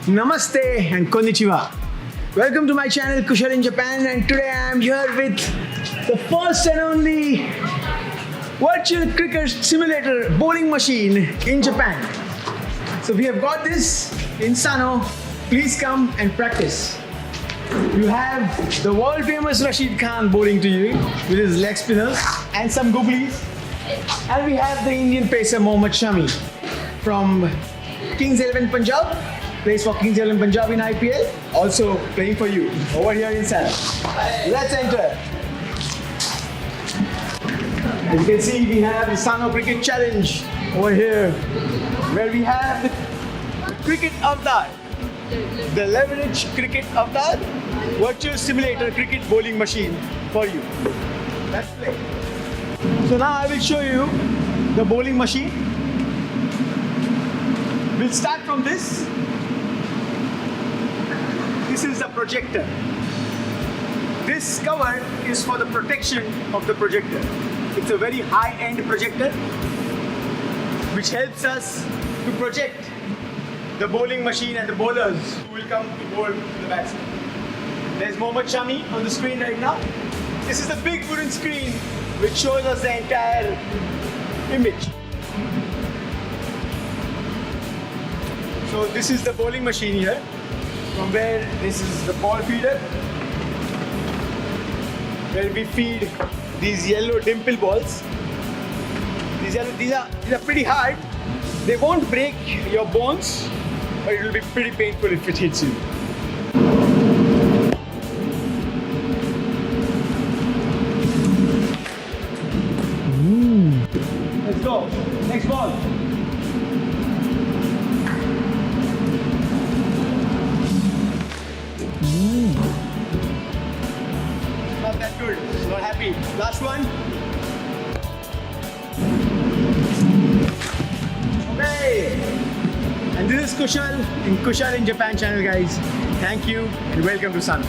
Namaste and konnichiwa. Welcome to my channel Kushal in Japan, and today I am here with the first and only virtual cricket simulator bowling machine in Japan. So we have got this in Sano. Please come and practice. You have the world famous Rashid bowling to you with his leg spinners and some googlies. And we have the Indian pacer Mohammed Shami from Kings 11 Punjab, plays for Kings 11 Punjab in IPL, also playing for you over here in Sano. Let's enter. As you can see, we have the Sano Cricket Challenge over here, where we have the Cricket Avatar, the Leverage Cricket Avatar virtual simulator cricket bowling machine for you. Let's play. So now I will show you the bowling machine. We'll start from this. This is the projector. This cover is for the protection of the projector. It's a very high-end projector which helps us to project the bowling machine and the bowlers who will come to bowl the batsman. There's Mohammed Shami on the screen right now. This is the big wooden screen which shows us the entire image. So this is the bowling machine here, from where this is the ball feeder, where we feed these yellow dimple balls. These are pretty hard. They won't break your bones, but it will be pretty painful if it hits you. Let's go. Next ball. Not that good. Not happy. Last one. Okay. And this is Kushal in Kushal in Japan channel, guys. Thank you and welcome to Sano.